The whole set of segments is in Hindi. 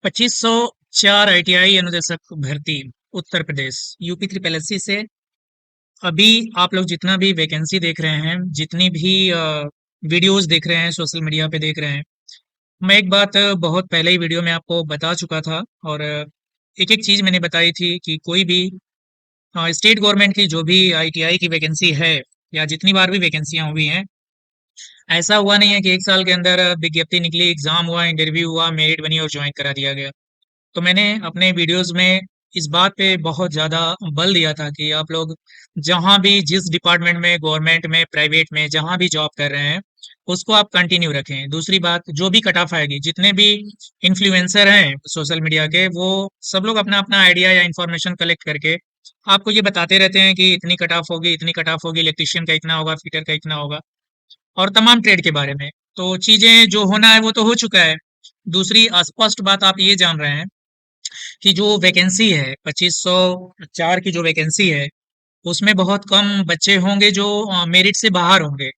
2504 आईटीआई अनुदेशक भर्ती Uttar Pradesh UP triple SC से। अभी आप लोग जितना भी वैकेंसी देख रहे हैं, जितनी भी वीडियोस देख रहे हैं, सोशल मीडिया पे देख रहे हैं, मैं एक बात बहुत पहले ही वीडियो में आपको बता चुका था। और एक एक चीज मैंने बताई थी कि कोई भी स्टेट गवर्नमेंट की जो भी आईटीआई की वैकेंसी है या जितनी बार भी वैकेंसियां हुई हैं, ऐसा हुआ नहीं है कि एक साल के अंदर विज्ञप्ति निकली, एग्जाम हुआ, इंटरव्यू हुआ, मेरिट बनी और ज्वाइन करा दिया गया। तो मैंने अपने वीडियोस में इस बात पे बहुत ज़्यादा बल दिया था कि आप लोग जहाँ भी, जिस डिपार्टमेंट में, गवर्नमेंट में, प्राइवेट में, जहाँ भी जॉब कर रहे हैं, उसको आप कंटिन्यू रखें। दूसरी बात, जो भी कट ऑफ आएगी, जितने भी इन्फ्लुएंसर हैं सोशल मीडिया के, वो सब लोग अपना अपना आइडिया या इंफॉर्मेशन कलेक्ट करके आपको ये बताते रहते हैं कि इतनी कट ऑफ होगी, इतनी कट ऑफ होगी, इलेक्ट्रिशियन का इतना होगा, फिटर का इतना होगा, और तमाम ट्रेड के बारे में। तो चीजें जो होना है वो तो हो चुका है। दूसरी स्पष्ट बात आप ये जान रहे हैं कि जो वैकेंसी है 2504 की जो वैकेंसी है, उसमें बहुत कम बच्चे होंगे जो मेरिट से बाहर होंगे।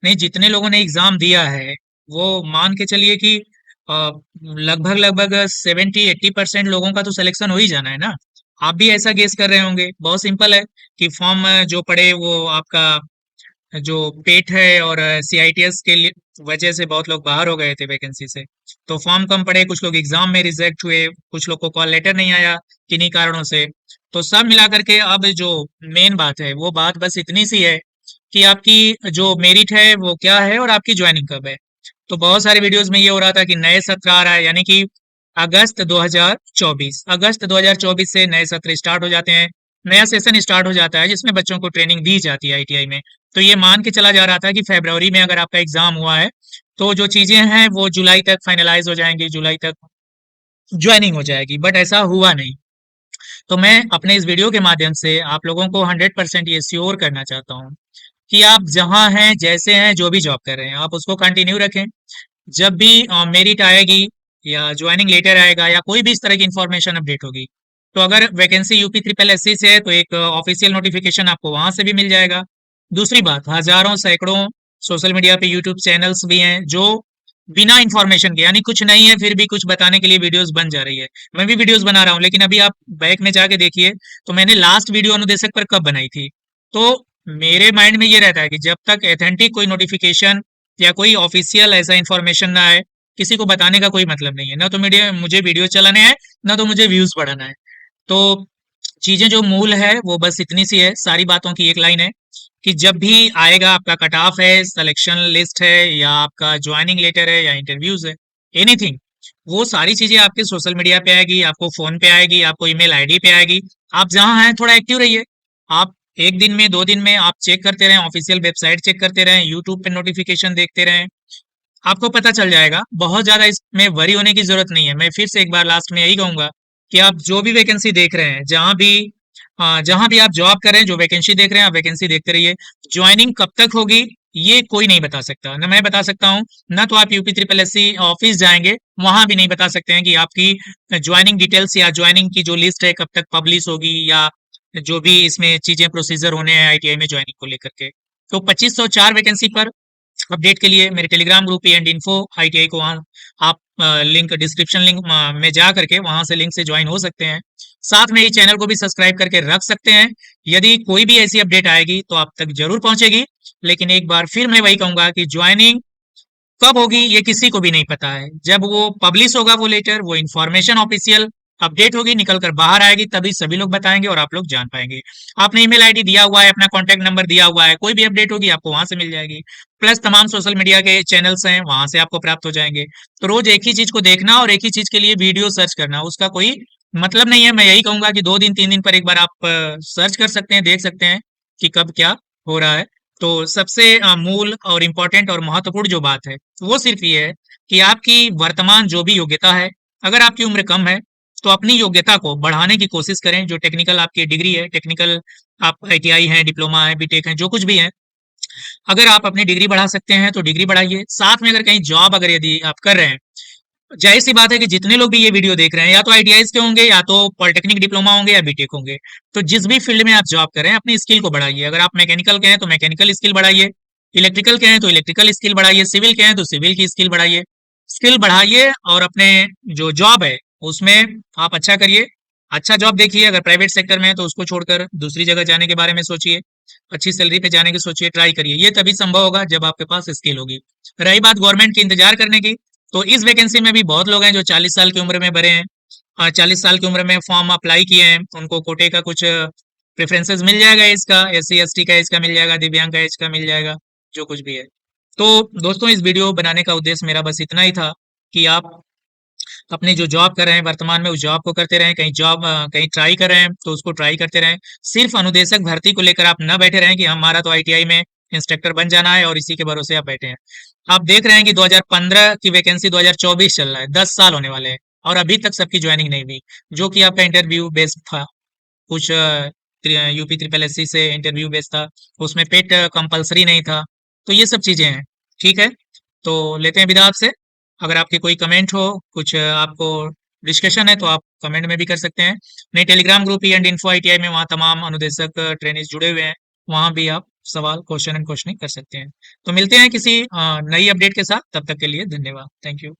नहीं, जितने लोगों ने एग्जाम दिया है, वो मान के चलिए कि लगभग लगभग 70-80% लोगों का तो सिलेक्शन हो ही जाना है ना। आप भी ऐसा गेस कर रहे होंगे। बहुत सिंपल है कि फॉर्म जो पड़े वो आपका जो पेट है, और सीआईटीएस के वजह से बहुत लोग बाहर हो गए थे वैकेंसी से। तो फॉर्म कम पड़े, कुछ लोग एग्जाम में रिजेक्ट हुए, कुछ लोग को कॉल लेटर नहीं आया किन्हीं कारणों से। तो सब मिला करके अब जो मेन बात है, वो बात बस इतनी सी है कि आपकी जो मेरिट है वो क्या है और आपकी ज्वाइनिंग कब है। तो बहुत सारे वीडियोस में ये हो रहा था कि नए सत्र आ रहा है, यानी कि अगस्त 2024 से नए सत्र स्टार्ट हो जाते हैं। नया सेशन स्टार्ट हो जाता है जिसमें बच्चों को ट्रेनिंग दी जाती है आईटीआई में। तो ये मान के चला जा रहा था कि फरवरी में अगर आपका एग्जाम हुआ है, तो जो चीजें हैं वो जुलाई तक फाइनलाइज हो जाएंगी, जुलाई तक ज्वाइनिंग हो जाएगी। बट ऐसा हुआ नहीं। तो मैं अपने इस वीडियो के माध्यम से आप लोगों को 100% ये श्योर करना चाहता हूँ कि आप जहां हैं, जैसे हैं, जो भी जॉब कर रहे हैं, आप उसको कंटिन्यू रखें। जब भी मेरिट आएगी या ज्वाइनिंग लेटर आएगा या कोई भी इस तरह की इंफॉर्मेशन अपडेट होगी, तो अगर वैकेंसी यूपी ट्रिपल एससी से है तो एक ऑफिशियल नोटिफिकेशन आपको वहां से भी मिल जाएगा। दूसरी बात, हजारों सैकड़ों सोशल मीडिया पे यूट्यूब चैनल्स भी हैं जो बिना इंफॉर्मेशन के, यानी कुछ नहीं है फिर भी कुछ बताने के लिए वीडियोस बन जा रही है। मैं भी वीडियोस बना रहा हूँ, लेकिन अभी आप बैक में जाके देखिए तो मैंने लास्ट वीडियो अनुदेशक पर कब बनाई थी। तो मेरे माइंड में ये रहता है कि जब तक एथेंटिक कोई नोटिफिकेशन या कोई ऑफिशियल ऐसा इंफॉर्मेशन ना आए, किसी को बताने का कोई मतलब नहीं है। ना तो मीडिया मुझे वीडियो चलाने हैं, ना तो मुझे व्यूज बढ़ाना है। तो चीजें जो मूल है वो बस इतनी सी है, सारी बातों की एक लाइन है कि जब भी आएगा, आपका कट ऑफ है, सिलेक्शन लिस्ट है, या आपका ज्वाइनिंग लेटर है, या इंटरव्यूज है, एनीथिंग, वो सारी चीजें आपके सोशल मीडिया पे आएगी, आपको फोन पे आएगी, आपको ईमेल आईडी पे आएगी। आप जहां हैं थोड़ा एक्टिव रहिए। आप एक दिन में, 2 दिन में आप चेक करते रहें, ऑफिशियल वेबसाइट चेक करते रहें, यूट्यूब पे नोटिफिकेशन देखते रहें, आपको पता चल जाएगा। बहुत ज्यादा इसमें वरी होने की जरूरत नहीं है। मैं फिर से एक बार लास्ट में यही कहूंगा कि आप जो भी वैकेंसी देख रहे हैं, जहां भी आप जॉब कर रहे हैं, जो वैकेंसी देख रहे हैं, आप वैकेंसी देखते रहिए। ज्वाइनिंग कब तक होगी ये कोई नहीं बता सकता, ना मैं बता सकता हूँ, ना तो आप UP triple S C office जाएंगे, वहां भी नहीं बता सकते हैं कि आपकी ज्वाइनिंग डिटेल्स या ज्वाइनिंग की जो लिस्ट है कब तक पब्लिश होगी, या जो भी इसमें चीजें प्रोसीजर होने हैं आईटीआई में ज्वाइनिंग को लेकर के। तो 2504 वैकेंसी पर अपडेट के लिए मेरे Telegram group and info ITI को, वहाँ आप लिंक, डिस्क्रिप्शन लिंक में जा करके वहां से लिंक से ज्वाइन हो सकते हैं। साथ में ये चैनल को भी सब्सक्राइब करके रख सकते हैं। यदि कोई भी ऐसी अपडेट आएगी तो आप तक जरूर पहुंचेगी। लेकिन एक बार फिर मैं वही कहूंगा कि ज्वाइनिंग कब होगी ये किसी को भी नहीं पता है। जब वो पब्लिश होगा, वो लेटर, वो इन्फॉर्मेशन ऑफिशियल अपडेट होगी, निकल कर बाहर आएगी, तभी सभी लोग बताएंगे और आप लोग जान पाएंगे। आपने ईमेल आईडी दिया हुआ है, अपना कॉन्टैक्ट नंबर दिया हुआ है, कोई भी अपडेट होगी आपको वहां से मिल जाएगी। प्लस तमाम सोशल मीडिया के चैनल्स हैं, वहां से आपको प्राप्त हो जाएंगे। तो रोज एक ही चीज को देखना और एक ही चीज के लिए वीडियो सर्च करना, उसका कोई मतलब नहीं है। मैं यही कहूंगा कि 2 दिन 3 दिन पर एक बार आप सर्च कर सकते हैं, देख सकते हैं कि कब क्या हो रहा है। तो सबसे मूल और इम्पोर्टेंट और महत्वपूर्ण जो बात है वो सिर्फ ये है कि आपकी वर्तमान जो भी योग्यता है, अगर आपकी उम्र कम है तो अपनी योग्यता को बढ़ाने की कोशिश करें। जो टेक्निकल आपकी डिग्री है, टेक्निकल आप आईटीआई है, डिप्लोमा है, बीटेक है, जो कुछ भी है, अगर आप अपनी डिग्री बढ़ा सकते हैं तो डिग्री बढ़ाइए। साथ में अगर कहीं जॉब अगर यदि आप कर रहे हैं, जाहिर सी बात है कि जितने लोग भी ये वीडियो देख रहे हैं या तो आईटीआईस के होंगे, या तो पॉलिटेक्निक डिप्लोमा होंगे, या बीटेक होंगे। तो जिस भी फील्ड में आप जॉब कर रहे हैं, अपनी स्किल को बढ़ाइए। अगर आप मैकेनिकल के हैं तो मैकेनिकल स्किल बढ़ाइए, इलेक्ट्रिकल के हैं तो इलेक्ट्रिकल स्किल बढ़ाइए, सिविल के हैं तो सिविल की स्किल बढ़ाइए। स्किल बढ़ाइए और अपने जो जॉब है उसमें आप अच्छा करिए, अच्छा जॉब देखिए। अगर प्राइवेट सेक्टर में है तो उसको छोड़कर दूसरी जगह जाने के बारे में सोचिए, अच्छी सैलरी पे जाने की सोचिए, ट्राई करिए। ये तभी संभव होगा जब आपके पास स्किल होगी। रही बात गवर्नमेंट की इंतजार करने की, तो इस वैकेंसी में भी बहुत लोग हैं जो 40 साल की उम्र में भरे हैं। 40 साल की उम्र में फॉर्म अप्लाई किए हैं, उनको कोटे का कुछ प्रेफरेंसेस मिल जाएगा, इसका SC ST का इसका मिल जाएगा, दिव्यांग का इसका मिल जाएगा, जो कुछ भी है। तो दोस्तों, इस वीडियो बनाने का उद्देश्य मेरा बस इतना ही था कि आप अपनी जो जॉब कर रहे हैं वर्तमान में, उस जॉब को करते रहें। कहीं जॉब कहीं ट्राई कर रहे हैं तो उसको ट्राई करते रहें। सिर्फ अनुदेशक भर्ती को लेकर आप न बैठे रहें कि हमारा तो ITI में इंस्ट्रक्टर बन जाना है और इसी के भरोसे आप बैठे हैं। आप देख रहे हैं कि 2015 की वैकेंसी 2024 चल रहा है, 10 साल होने वाले हैं और अभी तक सबकी ज्वाइनिंग नहीं हुई। जो कि आपका इंटरव्यू बेस्ड था, कुछ UP ट्रिपल SC से इंटरव्यू बेस्ड था, उसमें पेट कंपलसरी नहीं था। तो ये सब चीजें हैं। ठीक है, तो लेते हैं विदा आपसे। अगर आपके कोई कमेंट हो, कुछ आपको डिस्कशन है, तो आप कमेंट में भी कर सकते हैं। नहीं, टेलीग्राम ग्रुप E&Info ITI में, वहाँ तमाम अनुदेशक ट्रेनिंग जुड़े हुए हैं, वहाँ भी आप सवाल, क्वेश्चन एंड क्वेश्चनिंग कर सकते हैं। तो मिलते हैं किसी नई अपडेट के साथ, तब तक के लिए धन्यवाद, थैंक यू।